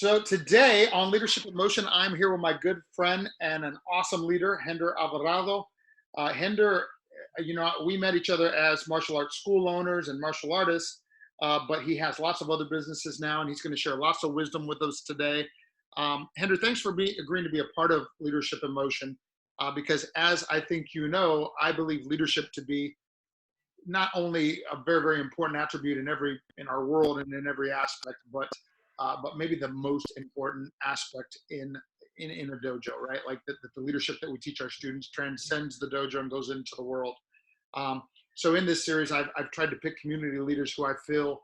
So today on Leadership in Motion, I'm here with my good friend and an awesome leader, Hender Alvarado. Hender, we met each other as martial arts school owners and martial artists, but he has lots of other businesses now, and he's going to share lots of wisdom with us today. Hender, thanks for agreeing to be a part of Leadership in Motion, because as I think you know, I believe leadership to be not only a very, very important attribute in our world and in every aspect, but maybe the most important aspect in a dojo, right? Like the leadership that we teach our students transcends the dojo and goes into the world. So in this series, I've tried to pick community leaders who I feel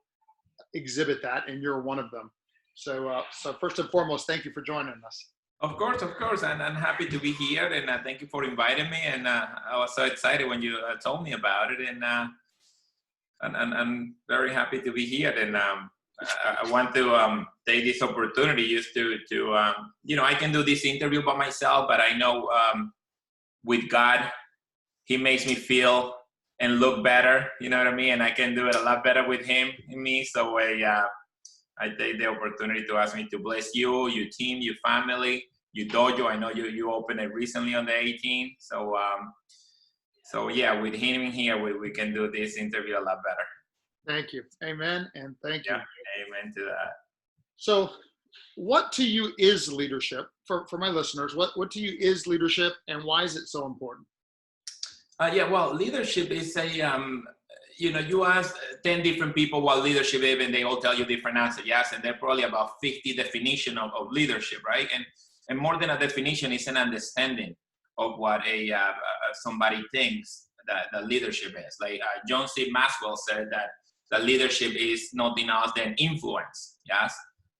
exhibit that, and you're one of them. So first and foremost, thank you for joining us. Of course, and I'm happy to be here, and thank you for inviting me. And I was so excited when you told me about it, and I'm very happy to be here. And I want to take this opportunity just to I can do this interview by myself, but I know with God, He makes me feel and look better. You know what I mean? And I can do it a lot better with Him in me. So I take the opportunity to ask me to bless you, your team, your family, your dojo. I know you opened it recently on the 18th. So yeah, with him here, we can do this interview a lot better. Thank you. Amen. And thank you. Yeah, amen to that. So what to you is leadership? For my listeners, what to you is leadership, and why is it so important? Well, leadership is you ask 10 different people what leadership is, and they all tell you different answers, yes? And there are probably about 50 definitions of leadership, right? And more than a definition, is an understanding of what somebody thinks that leadership is. Like John C. Maxwell said that leadership is nothing else than influence, yes?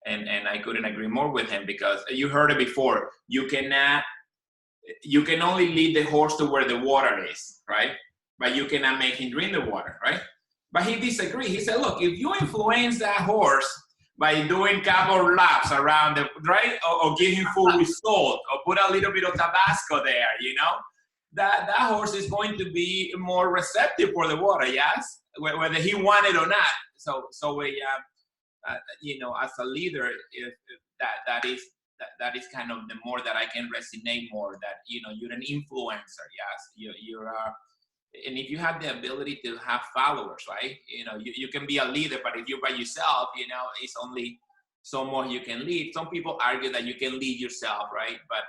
And I couldn't agree more with him, because you heard it before. You can only lead the horse to where the water is, right? But you cannot make him drink the water, right? But he disagreed. He said, look, if you influence that horse by doing couple laps around the, right? Or give him food with salt, or put a little bit of Tabasco there, that horse is going to be more receptive for the water, yes? Whether he want it or not. So as a leader, if that is kind of the more that I can resonate more, that, you're an influencer, yes? You're and if you have the ability to have followers, right? You can be a leader, but if you're by yourself, it's only so much you can lead. Some people argue that you can lead yourself, right? But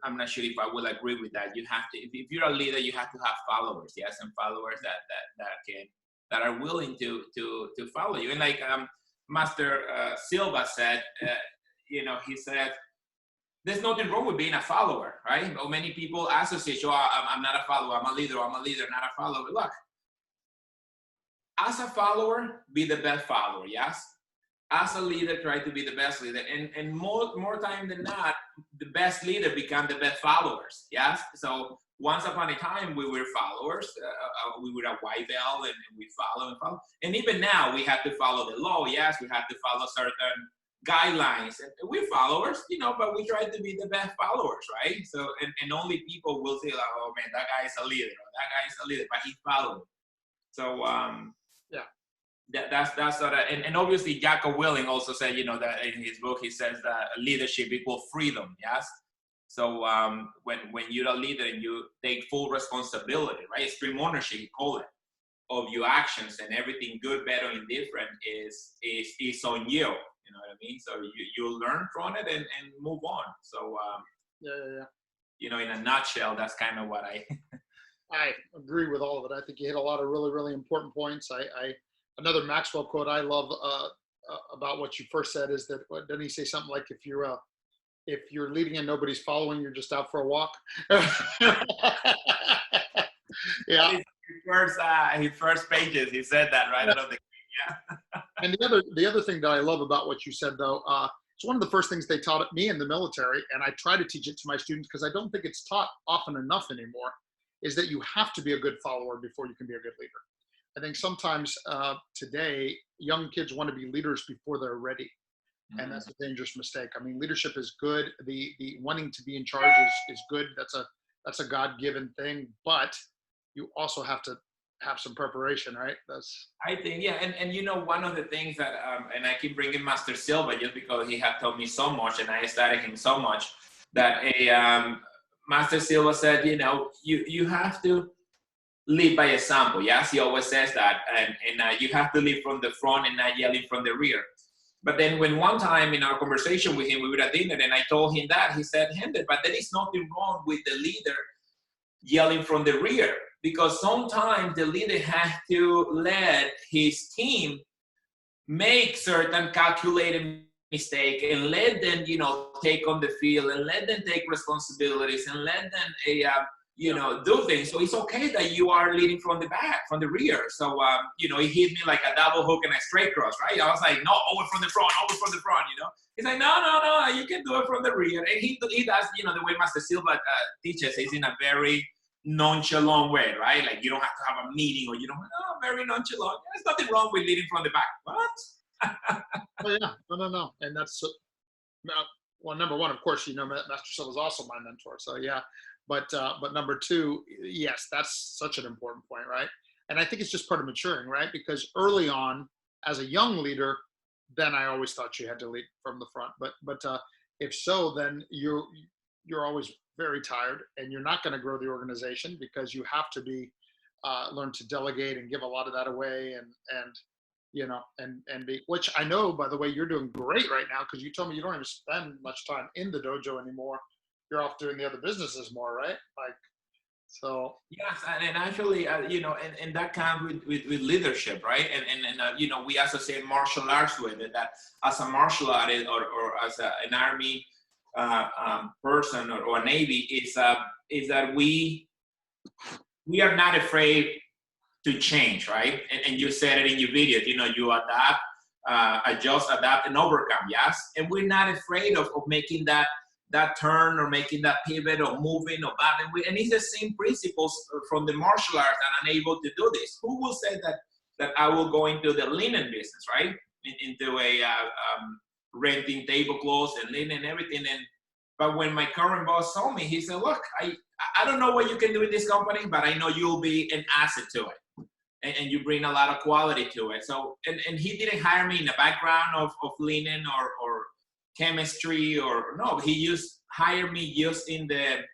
I'm not sure if I will agree with that. You have to, if you're a leader, you have to have followers, yes, and followers that are willing to follow you. And like Master Silva said, he said, there's nothing wrong with being a follower, right? But many people associate, I'm not a follower, I'm a leader, not a follower. Look, as a follower, be the best follower, yes? As a leader, try to be the best leader. And more time than not, the best leader become the best followers, yes? So once upon a time, we were followers. We were a white belt, and we follow. And even now, we have to follow the law, yes? We have to follow certain guidelines, and we're followers, but we try to be the best followers, right? So, and only people will say, like, oh man, that guy is a leader, or that guy is a leader, but he's following. So, that's sort of, and obviously Jocko Willing also said, that in his book, he says that leadership equals freedom, yes? So, when you're a leader and you take full responsibility, right? Extreme ownership, you call it, of your actions, and everything good, better, and different is on you. You know what I mean? So you'll learn from it and move on. So in a nutshell, that's kind of what I agree with all of it. I think you hit a lot of really, really important points. Another Maxwell quote I love about what you first said is that, didn't he say something like, if you're leading and nobody's following, you're just out for a walk? Yeah. His first pages, he said that right out of the yeah. And the other thing that I love about what you said, though, it's one of the first things they taught me in the military, and I try to teach it to my students because I don't think it's taught often enough anymore, is that you have to be a good follower before you can be a good leader. I think sometimes today, young kids want to be leaders before they're ready. And that's a dangerous mistake. I mean, leadership is good. The wanting to be in charge is good. That's a God-given thing, but you also have to have some preparation, right? That's I think, yeah, and you know, one of the things that, and I keep bringing Master Silva just because he had taught me so much and I studied him so much, that Master Silva said, you know, you have to lead by example. Yes, he always says that, and you have to lead from the front and not yelling from the rear. But then when one time in our conversation with him, we were at dinner and I told him that, he said, Hender, but there is nothing wrong with the leader yelling from the rear, because sometimes the leader has to let his team make certain calculated mistake and let them, you know, take on the field and let them take responsibilities and let them, you know, do things. So it's okay that you are leading from the back, from the rear. So, you know, he hit me like a double hook and a straight cross, right? I was like, no, over from the front, you know? He's like, no, you can do it from the rear. And he does, you know, the way Master Silva teaches is in a very nonchalant way, right? Like you don't have to have a meeting or you don't, very nonchalant. There's nothing wrong with leading from the back. What? oh yeah, no, and that's well, number one, of course, you know, Master Silva is also my mentor, so yeah. But number two, yes, that's such an important point, right? And I think it's just part of maturing, right? Because early on, as a young leader, then I always thought you had to lead from the front. But if so, then you're always very tired, and you're not going to grow the organization because you have to be learn to delegate and give a lot of that away, and you know, and be, which I know, by the way, you're doing great right now because you told me you don't even spend much time in the dojo anymore. You're off doing the other businesses more, right? Like, so. Yes, and actually, you know, and that comes with leadership, right? And you know, we associate martial arts with it. That as a martial artist or as an army person or a navy, is that we are not afraid to change, right? And you said it in your video. You know, you adapt, adjust, adapt, and overcome. Yes, and we're not afraid of making that turn or making that pivot or moving or batting. And it's the same principles from the martial arts, and I'm able to do this. Who will say that I will go into the linen business, right? Into a renting tablecloths and linen and everything. But when my current boss saw me, he said, look, I don't know what you can do in this company, but I know you'll be an asset to it. And you bring a lot of quality to it. So, and he didn't hire me in the background of linen or chemistry or no, he just hired me just in the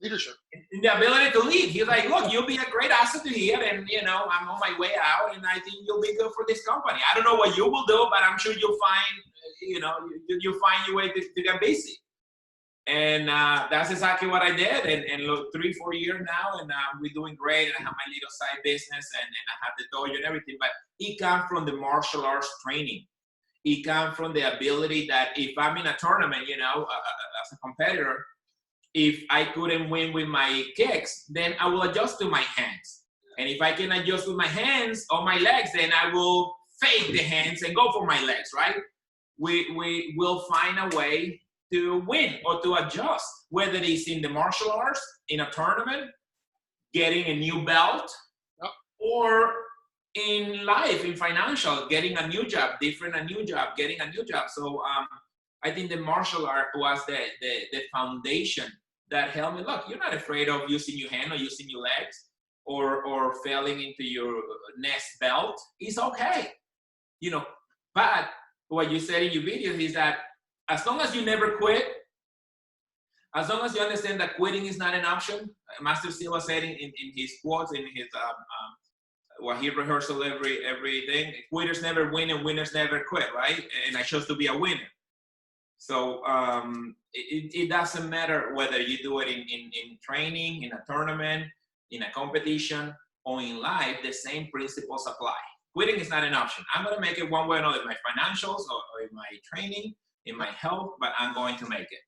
Leadership, in the ability to lead. He's like, look, you'll be a great asset to here, and you know, I'm on my way out, and I think you'll be good for this company. I don't know what you will do, but I'm sure you'll find, you know, you'll find your way to get busy. And that's exactly what I did. And look, 3-4 years now, and we're doing great. And I have my little side business, and I have the dojo and everything. But it comes from the martial arts training. It comes from the ability that if I'm in a tournament, you know, as a competitor, if I couldn't win with my kicks, then I will adjust to my hands. And if I can adjust with my hands or my legs, then I will fake the hands and go for my legs, right? We will find a way to win or to adjust, whether it's in the martial arts, in a tournament, getting a new belt, or in life, in financial, getting a new job, getting a new job. So I think the martial art was the foundation that helped me. Look, you're not afraid of using your hand or using your legs or falling into your next belt. It's okay, you know. But what you said in your videos is that as long as you never quit, as long as you understand that quitting is not an option. Master Silva said in his quotes, in his what he rehearsal everything, quitters never win and winners never quit, right? And I chose to be a winner. So it doesn't matter whether you do it in training, in a tournament, in a competition, or in life, the same principles apply. Quitting is not an option. I'm going to make it one way or another, in my financials or in my training, in my health, but I'm going to make it.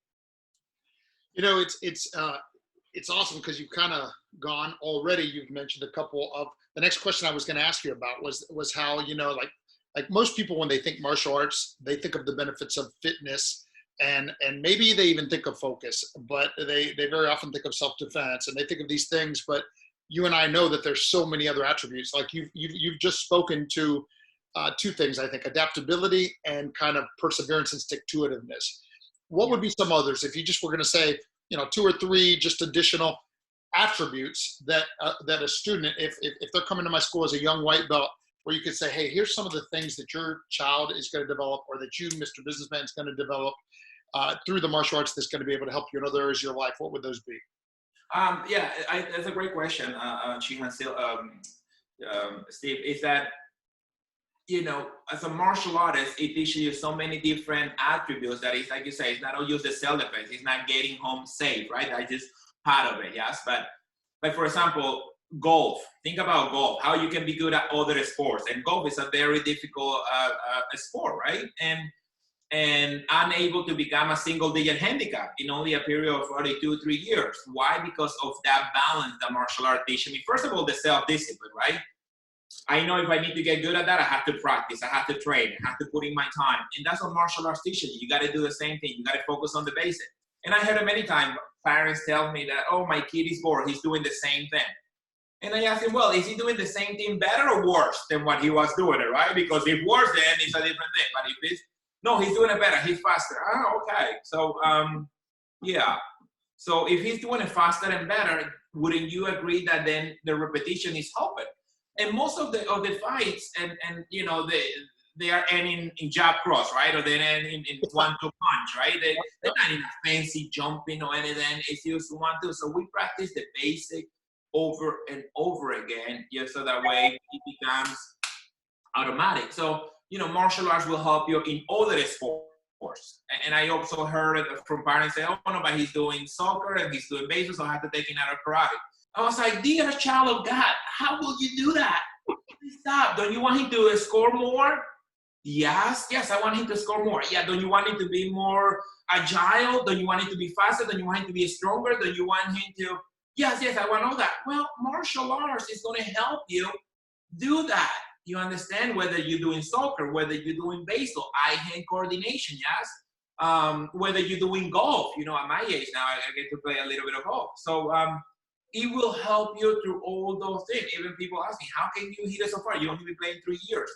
You know, it's awesome because you've kind of gone already. You've mentioned a couple of the next question I was going to ask you about was how, you know, like most people, when they think martial arts, they think of the benefits of fitness and maybe they even think of focus, but they very often think of self-defense and they think of these things. But you and I know that there's so many other attributes. Like you've just spoken to two things, I think: adaptability and kind of perseverance and stick-to-itiveness. What would be some others if you just were going to say, you know, 2 or 3 just additional attributes that that a student, if they're coming to my school as a young white belt, where you could say, hey, here's some of the things that your child is going to develop, or that you, Mr. Businessman, is going to develop through the martial arts that's going to be able to help you in other areas of your life? What would those be? Yeah, that's a great question, Shihan Steve. Is that, you know, as a martial artist, it teaches you so many different attributes that it's like you say, it's not all just the self-defense, it's not getting home safe, right? That's just part of it, yes. But for example, golf. Think about golf, how you can be good at other sports. And golf is a very difficult sport, right? And unable to become a single-digit handicap in only a period of 42, 3 years. Why? Because of that balance that martial art teaches me. First of all, the self-discipline, right? I know if I need to get good at that, I have to practice, I have to train, I have to put in my time. And that's what martial arts teaches you. You got to do the same thing. You got to focus on the basic. And I heard it many times, parents tell me that, oh, my kid is bored, he's doing the same thing. And I asked him, well, is he doing the same thing better or worse than what he was doing it, right? Because if worse, then it's a different thing. But if it's, no, he's doing it better, he's faster. Oh, okay. So, yeah. So if he's doing it faster and better, wouldn't you agree that then the repetition is helping? And most of the fights, and you know, they are ending in jab cross, right? Or they end in 1-2 punch, right? They're not in a fancy jumping or anything. It's just 1-2. So we practice the basic over and over again, just so that way it becomes automatic. So, you know, martial arts will help you in other sports. And I also heard it from parents say, oh no, but he's doing soccer and he's doing baseball, so I have to take him out of karate. I was like, dear child of God, how will you do that? Stop. Don't you want him to score more? Yes, I want him to score more. Yeah, don't you want him to be more agile? Don't you want him to be faster? Don't you want him to be stronger? Don't you want him to... Yes, I want all that. Well, martial arts is going to help you do that. You understand? Whether you're doing soccer, whether you're doing baseball, eye-hand coordination, yes? Whether you're doing golf. You know, at my age now, I get to play a little bit of golf. So it will help you through all those things. Even people ask me, how can you hit it so far? You only been playing 3 years.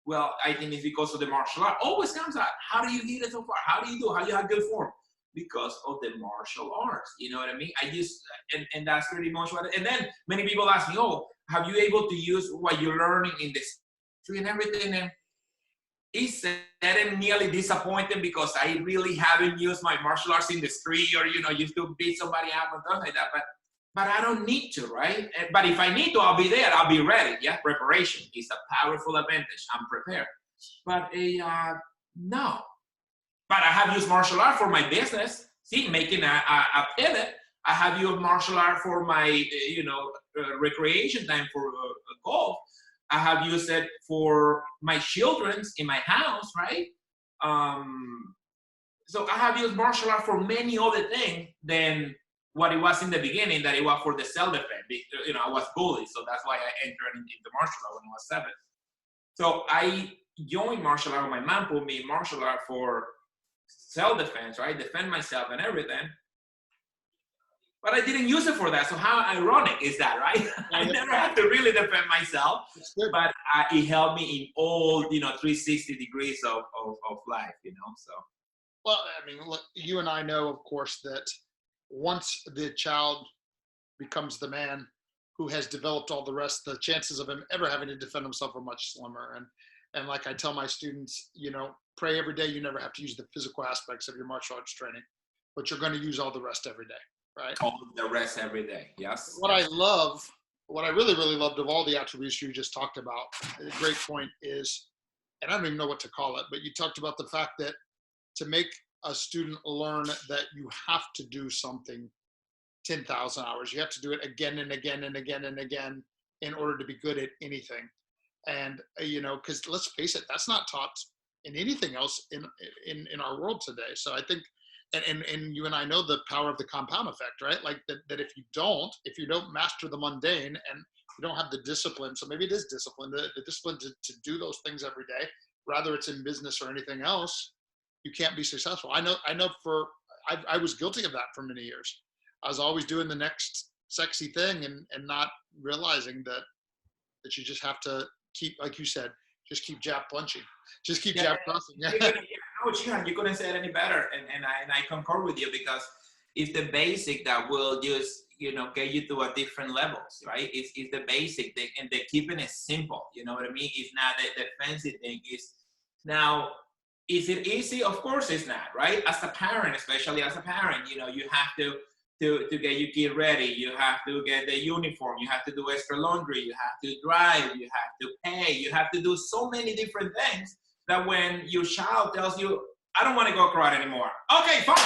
Well, I think it's because of the martial art. Always comes out. How do you hit it so far? How do you do? How do you have good form? Because of the martial arts. You know what I mean? I just, and that's pretty much what, and then many people ask me, oh, have you able to use what you're learning in the street and everything? And it's sad and nearly disappointed because I really haven't used my martial arts in the street, or, you know, used to beat somebody up and stuff like that. But I don't need to, right? But if I need to, I'll be there. I'll be ready. Yeah, preparation is a powerful advantage. I'm prepared. But no. But I have used martial art for my business. See, making a pivot. I have used martial art for my, you know, recreation time for golf. I have used it for my children's in my house, right? So I have used martial art for many other things than what it was in the beginning, that it was for the self-defense. You know, I was bullied, so that's why I entered into martial art when I was 7. So I joined martial art. My mom put me in martial art for self-defense, right? Defend myself and everything. But I didn't use it for that. So how ironic is that, right? I never had to really defend myself, but it helped me in all, you know, 360 degrees of life, you know, so. Well, I mean, look, you and I know, of course, that once the child becomes the man who has developed all the rest, the chances of him ever having to defend himself are much slimmer. And like I tell my students, you know, pray every day. You never have to use the physical aspects of your martial arts training, but you're going to use all the rest every day, right? All the rest every day, yes. What I really, really loved of all the attributes you just talked about, a great point is, and I don't even know what to call it, but you talked about the fact that to make a student learn that you have to do something 10,000 hours. You have to do it again and again and again and again in order to be good at anything. And, you know, because let's face it, that's not taught in anything else in our world today. So I think, and you and I know the power of the compound effect, right? Like that if you don't master the mundane and you don't have the discipline, so maybe it is discipline, the discipline to do those things every day, whether it's in business or anything else, you can't be successful. I know I was guilty of that for many years. I was always doing the next sexy thing and not realizing that you just have to keep, like you said, just keep jab punching. Just keep jab crossing. No, Shihan, you couldn't say it any better. And I concur with you, because it's the basic that will just, get you to a different levels, right? It's the basic thing, and they're keeping it simple. You know what I mean? It's not the fancy thing. Now, is it easy? Of course it's not, right? As a parent, especially as a parent, you have to get your kid ready. You have to get the uniform. You have to do extra laundry. You have to drive. You have to pay. You have to do so many different things that when your child tells you, I don't want to go karate anymore. Okay, fine.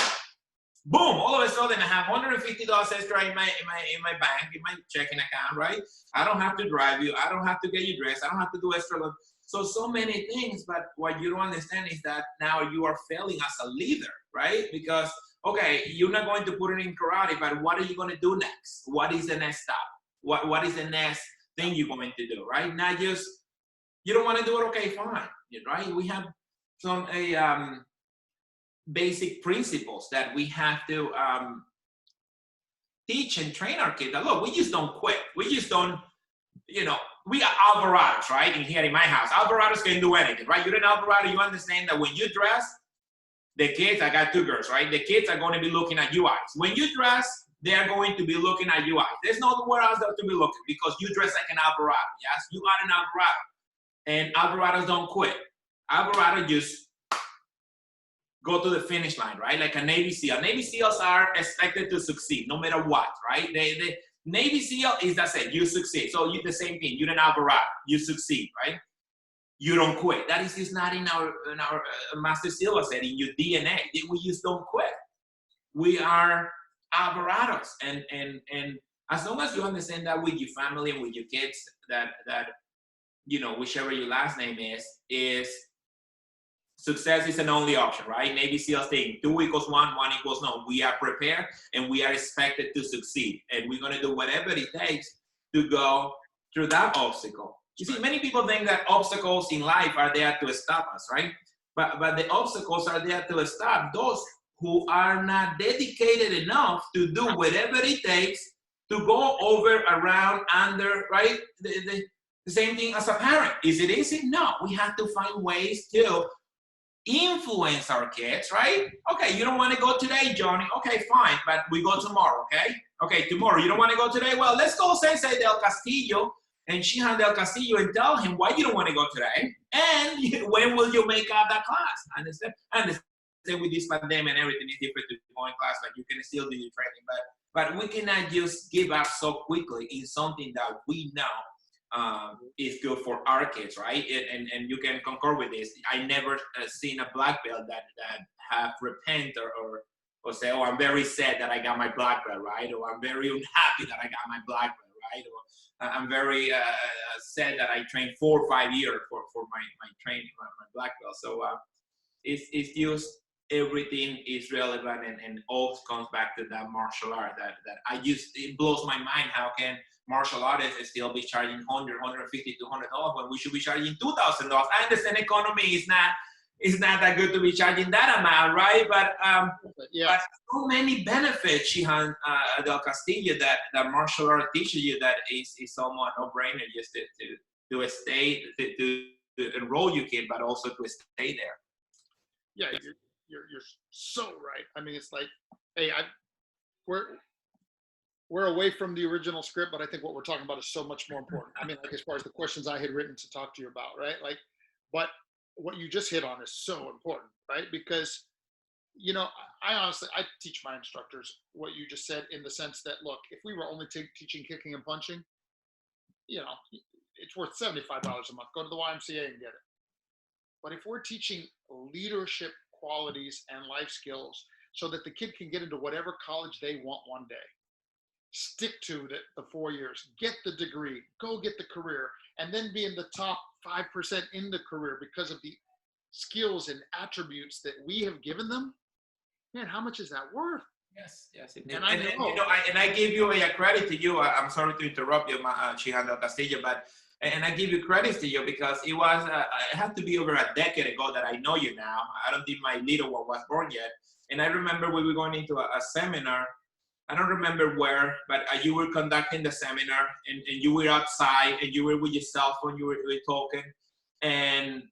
Boom, all of a sudden I have $150 extra in my bank, in my checking account, right? I don't have to drive you. I don't have to get you dressed. I don't have to do extra. So many things, but what you don't understand is that now you are failing as a leader, right? Because, okay, you're not going to put it in karate, but what are you going to do next? What is the next step? What is the next thing you're going to do, right? Not just, you don't want to do it, okay, fine, right? We have some basic principles that we have to teach and train our kids. That, look, we just don't quit. We just don't, we are Alvarados, right? In here in my house, Alvarados can do anything, right? You're an Alvarado, you understand that when you dress, the kids, I got 2 girls, right? The kids are going to be looking at you eyes. When you dress, they are going to be looking at you eyes. There's nowhere else to be looking because you dress like an Alvarado, yes? You are an Alvarado. And Alvarados don't quit. Alvarado just go to the finish line, right? Like a Navy SEAL. Navy SEALs are expected to succeed no matter what, right? They Navy SEAL is, that's it, you succeed. So you the same thing, you're an Alvarado, you succeed, right? You don't quit. That is just not in our Master Silva said, in your DNA. We just don't quit. We are Alvarados. And as long as you understand that with your family and with your kids, that whichever your last name is success is an only option, right? Navy SEALs thing, 2 equals 1, 1 equals no. We are prepared and we are expected to succeed. And we're going to do whatever it takes to go through that obstacle. You see, many people think that obstacles in life are there to stop us, right? But the obstacles are there to stop those who are not dedicated enough to do whatever it takes to go over, around, under, right? The same thing as a parent. Is it easy? No. We have to find ways to influence our kids, right? Okay, you don't want to go today, Johnny. Okay, fine, but we go tomorrow, okay? Okay, tomorrow. You don't want to go today? Well, let's go Sensei del Castillo and Shihan del Castillo and tell him why you don't want to go today and when will you make up that class. Understand? With this pandemic and everything is different to going class, but you can still do your training. But we cannot just give up so quickly in something that we know is good for our kids, right? And you can concur with this. I never seen a black belt that have repent or say, oh, I'm very sad that I got my black belt, right? Or I'm very unhappy that I got my black belt, right? Or I'm very sad that I trained 4 or 5 years for my training, my black belt. So it's just everything is relevant and all comes back to that martial art that it blows my mind. How can martial artists still be charging $100, $150, $200 when we should be charging $2,000? I understand economy is not that good to be charging that amount, right? But but so many benefits, Shihan del Castillo, that martial art teaches you that is somewhat no-brainer just to stay to enroll your kid, but also to stay there. Yeah, you're so right. I mean, it's like, hey, we're away from the original script, but I think what we're talking about is so much more important. I mean, like as far as the questions I had written to talk to you about, right? Like, but what you just hit on is so important, right? Because, I honestly teach my instructors what you just said in the sense that, look, if we were only teaching kicking and punching, it's worth $75 a month. Go to the YMCA and get it. But if we're teaching leadership qualities and life skills so that the kid can get into whatever college they want one day, stick to the 4 years, get the degree, go get the career, and then be in the top 5% in the career because of the skills and attributes that we have given them, man, how much is that worth? Yes. And I give you a credit to you. I'm sorry to interrupt you, Shihan del Castillo, but and I give you credit to you because it was it had to be over a decade ago that I know you now. I don't think my little one was born yet. And I remember we were going into a seminar. I don't remember where, but you were conducting the seminar and you were outside and you were with your cell phone, you were talking. And,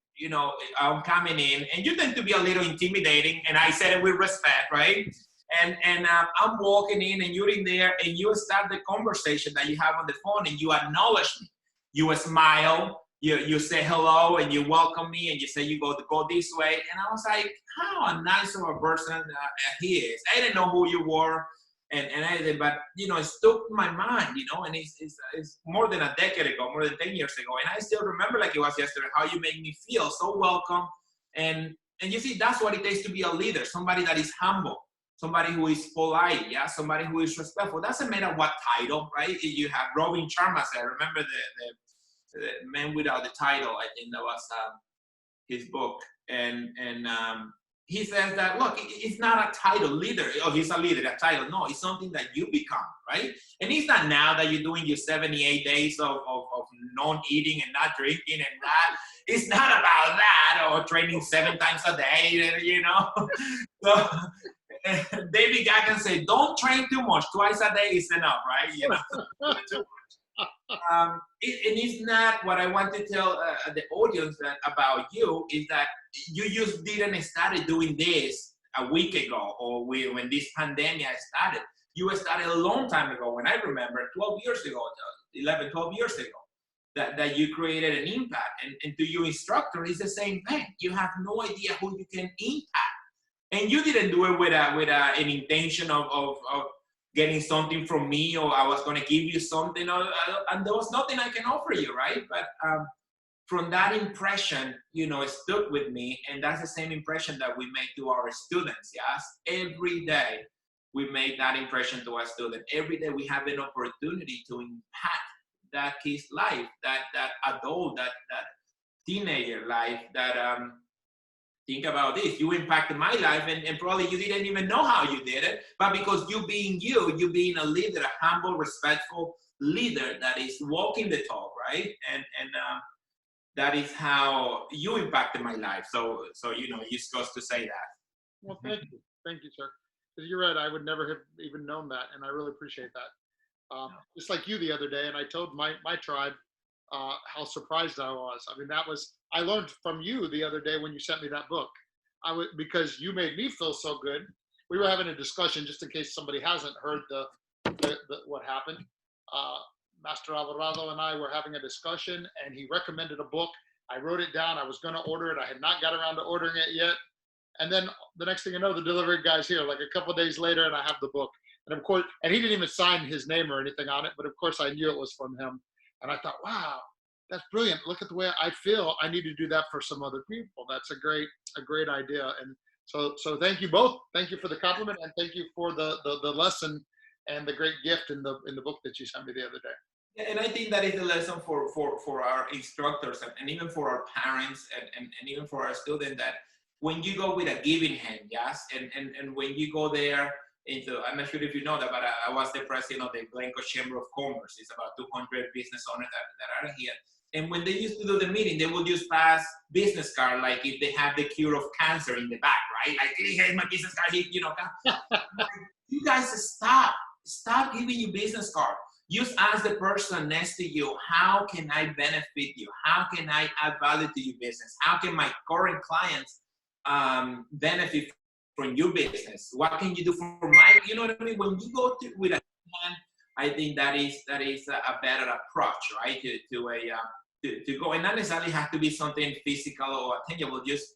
I'm coming in and you tend to be a little intimidating. And I said it with respect, right? I'm walking in and you're in there and you start the conversation that you have on the phone and you acknowledge me. You smile, you say hello and you welcome me and you say you go this way. And I was like, how nice of a person he is. I didn't know who you were and anything, but it stuck in my mind, and it's more than a decade ago, more than 10 years ago. And I still remember like it was yesterday, how you made me feel so welcome. And you see, that's what it takes to be a leader, somebody that is humble. Somebody who is polite, yeah, somebody who is respectful. Doesn't matter what title, right? You have Robin Sharma. I remember the Man Without the Title. I think that was his book, and he says that look, it's not a title, leader. Oh, he's a leader, a title. No, it's something that you become, right? And it's not now that you're doing your 78 days of non-eating and not drinking and that. It's not about that or training 7 times a day, So. David Gagan said, don't train too much. Twice a day is enough, right? Too much. And it's not what I want to tell the audience about you is that you just didn't start doing this a week ago or when this pandemic started. You started a long time ago. When I remember 12 years ago, 11, 12 years ago, that you created an impact. And to your instructor, it's the same thing. You have no idea who you can impact. And you didn't do it with an intention of getting something from me or I was going to give you something. And there was nothing I can offer you, right? But from that impression, it stuck with me. And that's the same impression that we make to our students, yes? Every day we make that impression to our student. Every day we have an opportunity to impact that kid's life, that adult, that teenager life, that think about this, you impacted my life and probably you didn't even know how you did it, but because you being a leader, a humble, respectful leader that is walking the talk, right? And that is how you impacted my life. So it just goes to say that. Well, thank you, sir. Because you're right, I would never have even known that, and I really appreciate that. Just like you the other day, and I told my tribe how surprised I was. I mean, I learned from you the other day when you sent me that book. Because you made me feel so good. We were having a discussion, just in case somebody hasn't heard the what happened. Master Alvarado and I were having a discussion, and he recommended a book. I wrote it down. I was going to order it. I had not got around to ordering it yet. And then the next thing you know, the delivery guy's here, like a couple of days later, and I have the book. And of course, and he didn't even sign his name or anything on it, but of course I knew it was from him. And I thought, wow, that's brilliant. Look at the way I feel. I need to do that for some other people. That's a great idea. And so thank you both. Thank you for the compliment, and thank you for the lesson and the great gift in the book that you sent me the other day. Yeah, and I think that is the lesson for our instructors and even for our parents and even for our students, that when you go with a giving hand, yes, and when you go there into, I'm not sure if you know that, but I was the president of the Glencoe Chamber of Commerce. It's about 200 business owners that are here. And when they used to do the meeting, they would just pass business card, like if they have the cure of cancer in the back, right? Like, hey, here's my business card, you guys stop giving you business card. Just ask the person next to you, how can I benefit you? How can I add value to your business? How can my current clients benefit from your business? What can you do for my, you know what I mean? When you go with a hand, I think that is a better approach, right? To go, and not necessarily have to be something physical or tangible. Just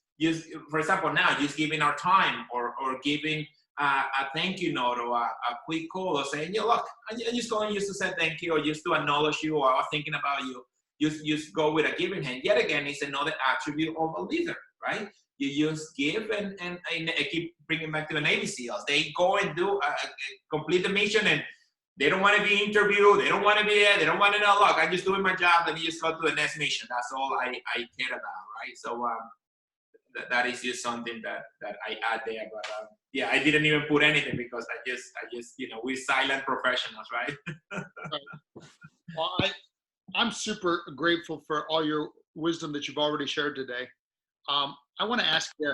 for example, now just giving our time or giving a thank you note or a quick call or saying, yeah, look, I'm just calling just to say thank you or just to acknowledge you or I was thinking about you. Just go with a giving hand. Yet again, it's another attribute of a leader, right? You just give and I keep bringing back to the Navy SEALs. They go and do complete the mission and they don't want to be interviewed. They don't want to be there. They don't want to know, look, I'm just doing my job and you just go to the next mission. That's all I care about, right? So that is just something that I add there. But yeah, I didn't even put anything because I just we're silent professionals, right? Well, I'm super grateful for all your wisdom that you've already shared today. I want to ask you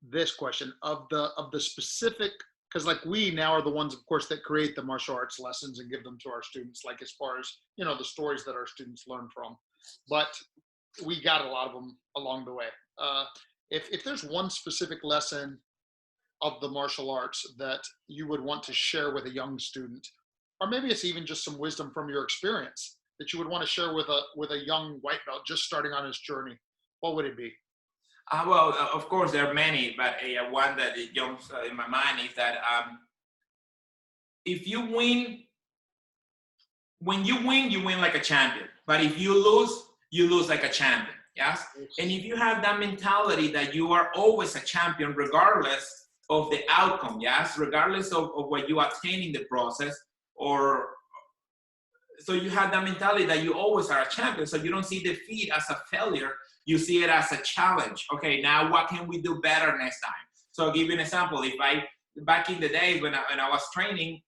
this question of the specific, because like we now are the ones, of course, that create the martial arts lessons and give them to our students, like as far as, the stories that our students learn from. But we got a lot of them along the way. If there's one specific lesson of the martial arts that you would want to share with a young student? Or maybe it's even just some wisdom from your experience that you would want to share with a young white belt just starting on his journey. What would it be? Well, of course, there are many, but one that jumps in my mind is that if you win, when you win like a champion. But if you lose like a champion. Yes. And if you have that mentality that you are always a champion, regardless of the outcome, yes, regardless of what you attain in the process, or so you have that mentality that you always are a champion. So you don't see defeat as a failure. You see it as a challenge. Okay, now what can we do better next time? So I'll give you an example. Back in the days when I was training,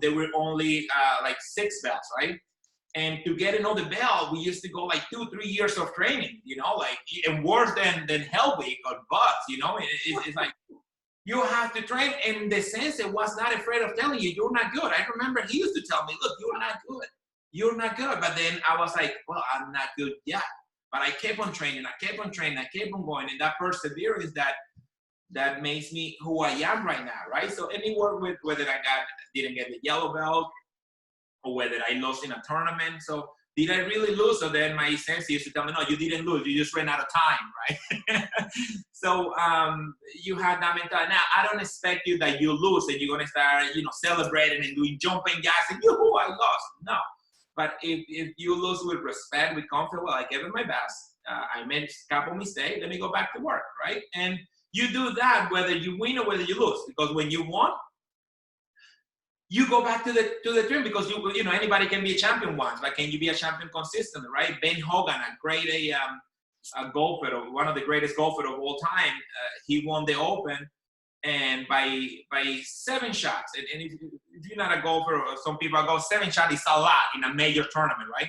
there were only like 6 belts, right? And to get another belt, we used to go like 2-3 years of training, like, and worse than Hell Week or Butts, it's like, you have to train. And the sensei was not afraid of telling you, you're not good. I remember he used to tell me, look, you're not good. You're not good. But then I was like, well, I'm not good yet. But I kept on training. I kept on going. And that perseverance that makes me who I am right now, right? So anywhere with whether didn't get the yellow belt or whether I lost in a tournament. So did I really lose? So then my sensei used to tell me, no, you didn't lose. You just ran out of time, right? So you had that mentality. Now, I don't expect you that you lose and you're going to start, celebrating and doing jumping jacks and, yoo-hoo, I lost. No. But if you lose with respect, with confidence, well, I gave it my best. I made a couple mistakes. Let me go back to work, right? And you do that whether you win or whether you lose. Because when you won, you go back to the dream, because anybody can be a champion once, but can you be a champion consistently, right? Ben Hogan, a great a golfer, one of the greatest golfers of all time, he won the Open, and by 7 shots. And if you're not a golfer, or some people go 7 shots is a lot in a major tournament, right?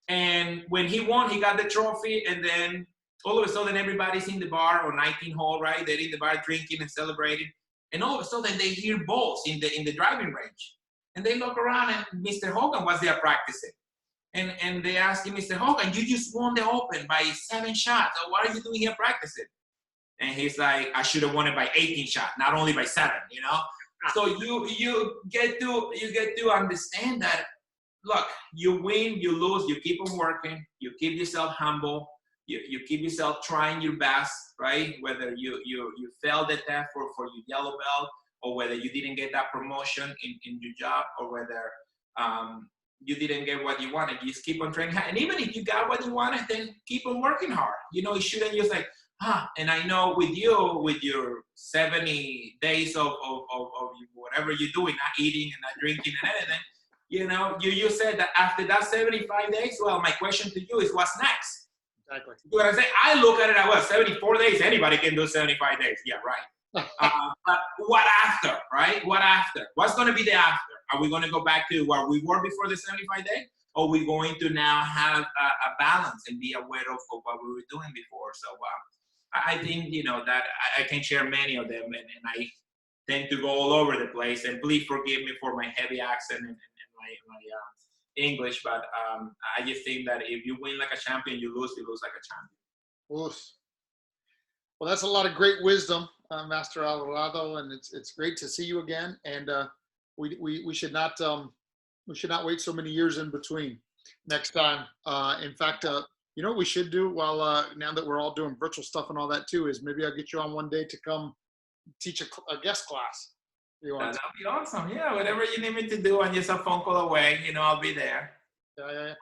And when he won, he got the trophy, and then all of a sudden everybody's in the bar or 19 hole, right? They're in the bar drinking and celebrating. And all of a sudden they hear balls in the driving range. And they look around, and Mr. Hogan was there practicing. And they ask him, Mr. Hogan, you just won the Open by 7 shots. So what are you doing here practicing? And he's like, I should have won it by 18 shots, not only by 7, So you get to understand that, look, you win, you lose, you keep on working, you keep yourself humble, you keep yourself trying your best, right? Whether you failed the test for your yellow belt, or whether you didn't get that promotion in your job, or whether you didn't get what you wanted, you just keep on training. And even if you got what you wanted, then keep on working hard. It shouldn't just like, and I know with your 70 days of whatever you're doing, not eating and not drinking and anything, you said that after that 75 days, well, my question to you is, what's next? Exactly. You know what I'm saying? I look at it as, 74 days, anybody can do 75 days. Yeah, right. But what after, right? What after? What's going to be the after? Are we going to go back to where we were before the 75 days? Or are we going to now have a balance and be aware of what we were doing before? So I think, that I can share many of them, and I tend to go all over the place. And please forgive me for my heavy accent and my English, but I just think that if you win like a champion, you lose like a champion. Oof. Well, that's a lot of great wisdom, Master Alvarado, and it's great to see you again. And we should not wait so many years in between next time. In fact, what we should do, while now that we're all doing virtual stuff and all that too, is maybe I'll get you on one day to come teach a guest class. That'd be awesome. Yeah, whatever you need me to do, and just a phone call away, I'll be there. Yeah.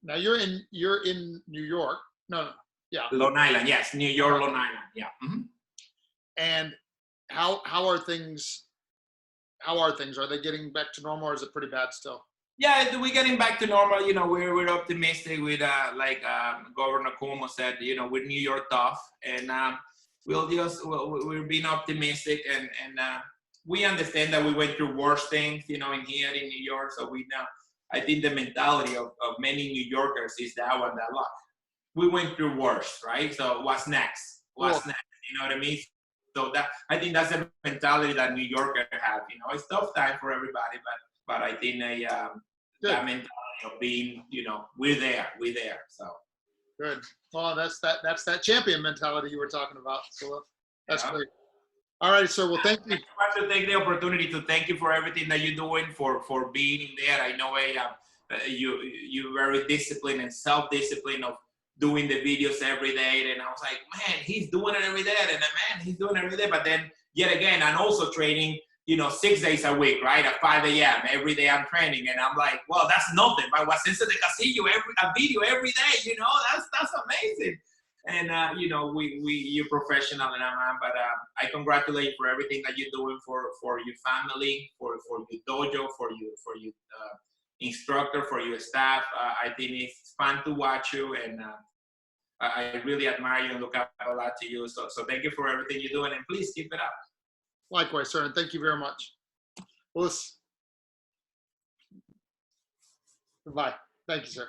Now you're in New York. No. Yeah. Long Island, yes, New York, Long Island. Yeah. Mm-hmm. And how are things? Are they getting back to normal, or is it pretty bad still? Yeah, we're getting back to normal. We're optimistic with like Governor Cuomo said. With New York tough, and we're being optimistic, and we understand that we went through worse things, in here in New York. So we know. I think the mentality of many New Yorkers is that one, that look, we went through worse, right? So what's next? What's next? You know what I mean? So that, I think that's the mentality that New Yorkers have. It's tough time for everybody, but I think that mentality of being, we're there. So good. Well, that's that champion mentality you were talking about. So that's great. All right, sir. Well, thank you. I want to take the opportunity to thank you for everything that you're doing, for being there. I know you're very disciplined and self-disciplined of doing the videos every day. And I was like, man, he's doing it every day. And man, he's doing it every day. But then yet again, I'm also training, 6 days a week, right? At 5 a.m. Every day I'm training. And I'm like, well, that's nothing. But what's into the Castillo, a video every day, that's amazing. And, you're professional and I'm, but I congratulate you for everything that you're doing for your family, for your dojo, for your instructor, for your staff. I think it's fun to watch you, and I really admire you and look up a lot to you. So thank you for everything you're doing, and please keep it up. Likewise, sir, and thank you very much. Well, bye. Thank you, sir.